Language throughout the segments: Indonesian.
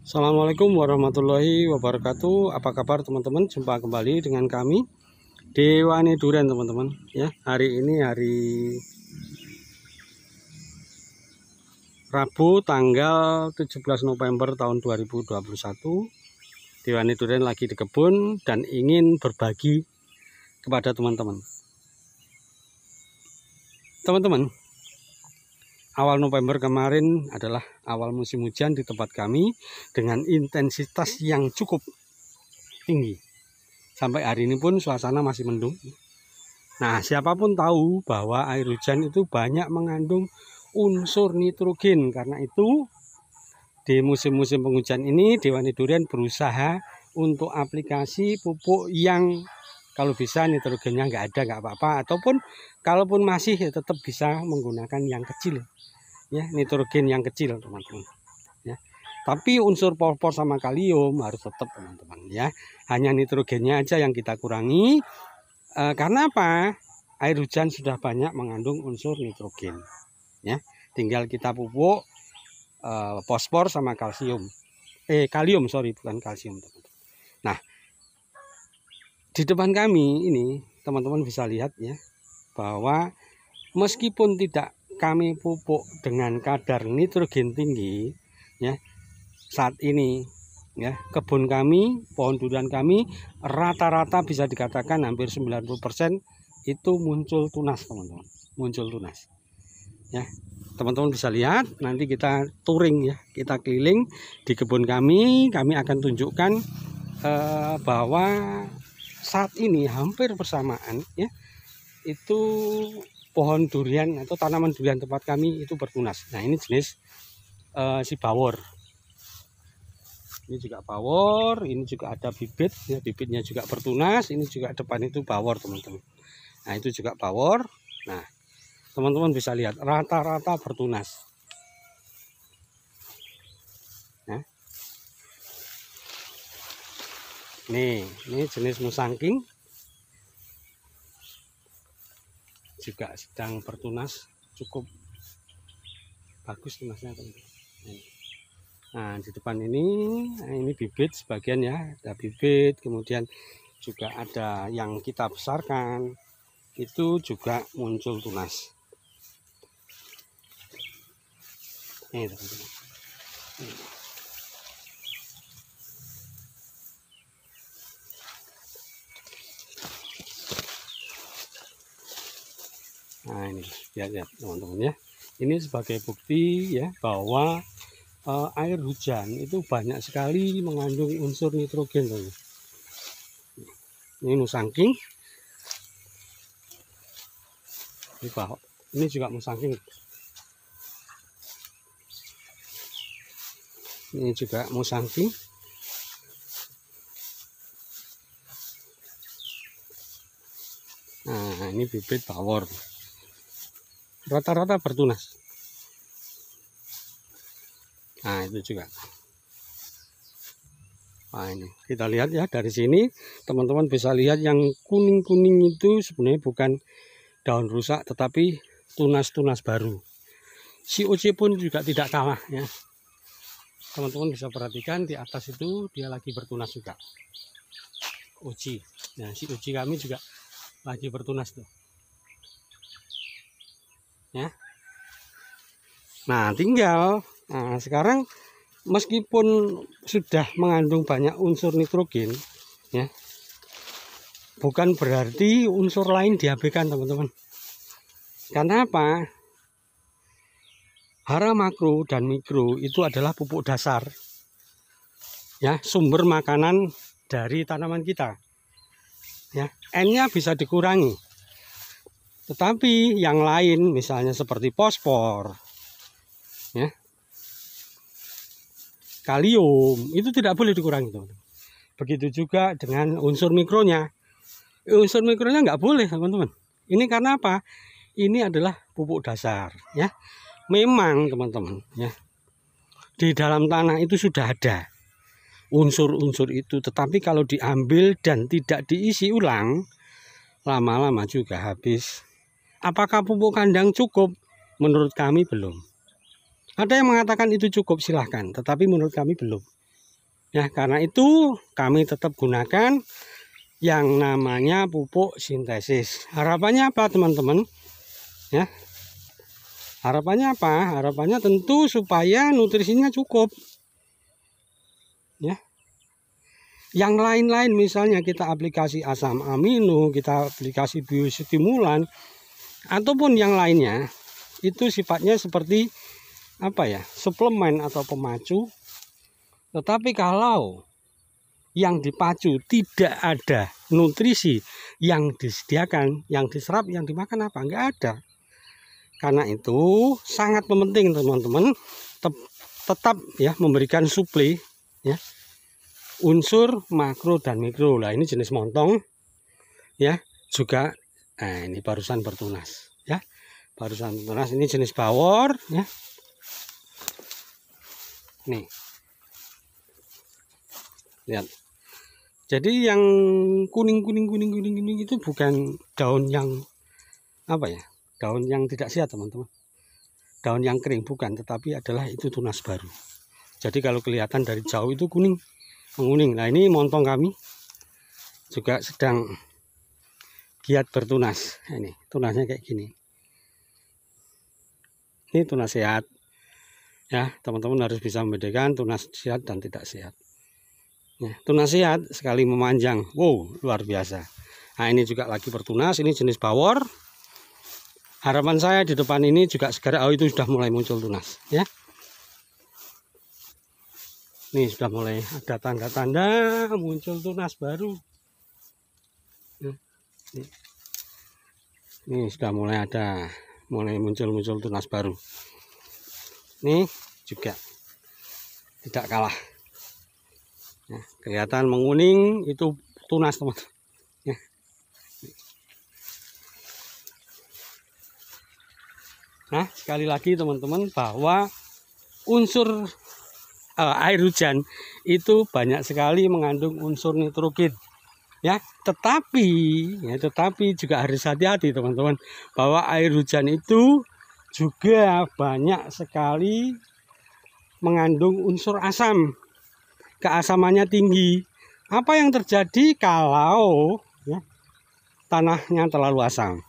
Assalamualaikum warahmatullahi wabarakatuh. Apa kabar teman-teman? Jumpa kembali dengan kami Dewani Duren teman-teman. Ya, hari ini hari Rabu tanggal 17 November tahun 2021. Dewani Duren lagi di kebun dan ingin berbagi kepada teman-teman. Teman-teman, awal November kemarin adalah awal musim hujan di tempat kami dengan intensitas yang cukup tinggi. Sampai hari ini pun suasana masih mendung. Nah, siapapun tahu bahwa air hujan itu banyak mengandung unsur nitrogen. Karena itu di musim-musim penghujan ini Dewani Duren berusaha untuk aplikasi pupuk yang kalau bisa nitrogennya nggak ada nggak apa-apa, ataupun kalaupun masih ya tetap bisa menggunakan yang kecil. Ya, nitrogen yang kecil teman-teman ya, tapi unsur fosfor sama kalium harus tetap teman-teman ya, hanya nitrogennya aja yang kita kurangi. Karena apa? Air hujan sudah banyak mengandung unsur nitrogen ya, tinggal kita pupuk fosfor sama kalium bukan kalsium teman-teman. Nah, di depan kami ini teman-teman bisa lihat ya, bahwa meskipun tidak kami pupuk dengan kadar nitrogen tinggi ya, saat ini ya kebun kami, pohon durian kami rata-rata bisa dikatakan hampir 90% itu muncul tunas teman-teman, muncul tunas ya. Teman-teman bisa lihat, nanti kita touring ya, kita keliling di kebun kami akan tunjukkan bahwa saat ini hampir bersamaan ya, itu pohon durian atau tanaman durian tempat kami itu bertunas. Nah, ini jenis si bawor. Ini juga bawor, ini juga ada bibit ya, bibitnya juga bertunas. Ini juga depan itu bawor teman-teman. Nah, itu juga bawor. Nah, teman-teman bisa lihat rata-rata bertunas. Nah, ini jenis musangking juga sedang bertunas, cukup bagus tunasnya teman-teman. Nah, di depan ini bibit sebagian ya, ada bibit, kemudian juga ada yang kita besarkan, itu juga muncul tunas. Ini teman-teman. Nah, ini lihat teman-teman ya. Ini sebagai bukti ya bahwa air hujan itu banyak sekali mengandung unsur nitrogen teman. Ini musangking. Ini juga musangking. Ini juga musangking. Nah, ini bibit bawor. Rata-rata bertunas. Nah, itu juga. Nah, ini kita lihat ya, dari sini teman-teman bisa lihat yang kuning-kuning itu sebenarnya bukan daun rusak, tetapi tunas-tunas baru. COC pun juga tidak kalah ya. Teman-teman bisa perhatikan di atas itu dia lagi bertunas juga. Uci. Nah, si uci kami juga lagi bertunas tuh. Ya. Nah, tinggal sekarang meskipun sudah mengandung banyak unsur nitrogen ya, bukan berarti unsur lain diabaikan teman-teman. Karena apa? Hara makro dan mikro itu adalah pupuk dasar ya, sumber makanan dari tanaman kita ya. N-nya bisa dikurangi, tetapi yang lain misalnya seperti fosfor ya, kalium itu tidak boleh dikurangi teman-teman. Begitu juga dengan unsur mikronya. Unsur mikronya nggak boleh teman-teman. Ini karena apa? Ini adalah pupuk dasar ya. Memang teman-teman ya, di dalam tanah itu sudah ada unsur-unsur itu, tetapi kalau diambil dan tidak diisi ulang, lama-lama juga habis. Apakah pupuk kandang cukup? Menurut kami belum. Ada yang mengatakan itu cukup, silahkan, tetapi menurut kami belum Ya, karena itu kami tetap gunakan yang namanya pupuk sintesis. Harapannya apa, teman-teman? Ya. Harapannya apa? Harapannya tentu supaya nutrisinya cukup. Ya. Yang lain-lain misalnya kita aplikasi asam amino, kita aplikasi biostimulan ataupun yang lainnya, itu sifatnya seperti apa ya? Suplemen atau pemacu. Tetapi kalau yang dipacu tidak ada nutrisi yang disediakan, yang diserap, yang dimakan apa? Enggak ada. Karena itu sangat penting teman-teman tetap ya memberikan suplai ya unsur makro dan mikro. Nah, ini jenis montong ya, juga ini barusan bertunas ya. Barusan bertunas, ini jenis bawor ya. Nih. Lihat. Jadi yang kuning itu bukan daun yang apa ya? Daun yang tidak sehat, teman-teman. Daun yang kering bukan, tetapi adalah itu tunas baru. Jadi kalau kelihatan dari jauh itu kuning, menguning. Nah, ini montong kami juga sedang giat bertunas. Ini tunasnya kayak gini. Ini tunas sehat. Ya, teman-teman harus bisa membedakan tunas sehat dan tidak sehat. Ya, tunas sehat sekali memanjang, wow, luar biasa. Nah, ini juga lagi bertunas, ini jenis bawor. Harapan saya di depan ini juga segera, oh itu sudah mulai muncul tunas, ya. Ini sudah mulai ada tanda-tanda muncul tunas baru. Ini sudah mulai ada, mulai muncul tunas baru. Ini juga tidak kalah. Nah, kelihatan menguning itu tunas, teman. Ya. Nah, sekali lagi teman-teman bahwa unsur air hujan itu banyak sekali mengandung unsur nitrogen. Ya, tetapi juga harus hati-hati teman-teman bahwa air hujan itu juga banyak sekali mengandung unsur asam. Keasamannya tinggi. Apa yang terjadi kalau ya, tanahnya terlalu asam?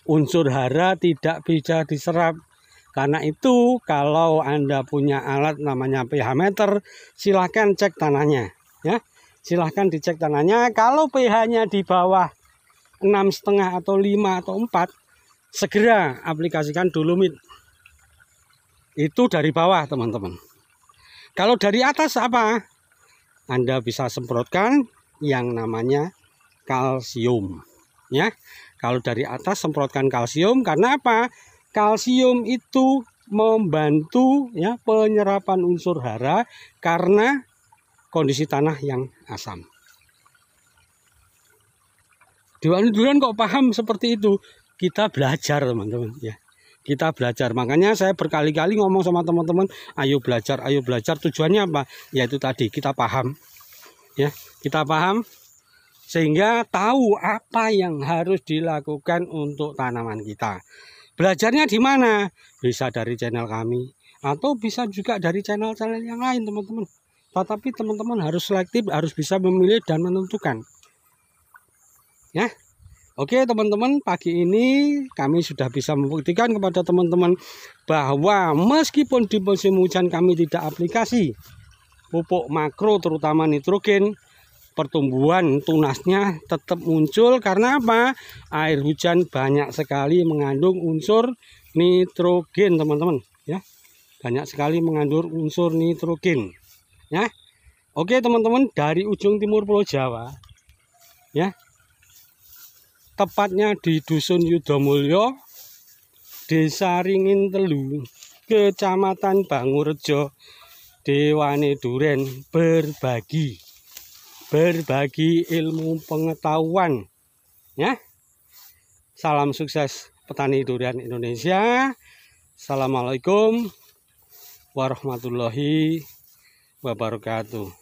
Unsur hara tidak bisa diserap. Karena itu kalau Anda punya alat namanya pH meter, silahkan cek tanahnya. Ya, silahkan dicek tanahnya. Kalau pH-nya di bawah 6,5 atau 5 atau 4, segera aplikasikan dolomit. Itu dari bawah, teman-teman. Kalau dari atas apa? Anda bisa semprotkan yang namanya kalsium. Ya, kalau dari atas semprotkan kalsium karena apa? Kalsium itu membantu ya penyerapan unsur hara karena kondisi tanah yang asam. Duluan kok paham seperti itu? Kita belajar, teman-teman ya. Kita belajar, makanya saya berkali-kali ngomong sama teman-teman, ayo belajar. Tujuannya apa? Yaitu tadi kita paham, ya, kita paham sehingga tahu apa yang harus dilakukan untuk tanaman kita. Belajarnya di mana? Bisa dari channel kami atau bisa juga dari channel-channel yang lain, teman-teman. Tetapi teman-teman harus selektif, harus bisa memilih dan menentukan. Ya. Oke teman-teman, pagi ini kami sudah bisa membuktikan kepada teman-teman bahwa meskipun di musim hujan kami tidak aplikasi pupuk makro terutama nitrogen, pertumbuhan tunasnya tetap muncul karena apa? Air hujan banyak sekali mengandung unsur nitrogen, teman-teman ya. Banyak sekali mengandung unsur nitrogen ya. Oke teman-teman, dari ujung timur Pulau Jawa ya, tepatnya di Dusun Yudomulyo, Desa Ringin Telu, Kecamatan Bangurejo, Dewane Duren, berbagi ilmu pengetahuan ya. Salam sukses petani durian Indonesia. Assalamualaikum warahmatullahi wabarakatuh.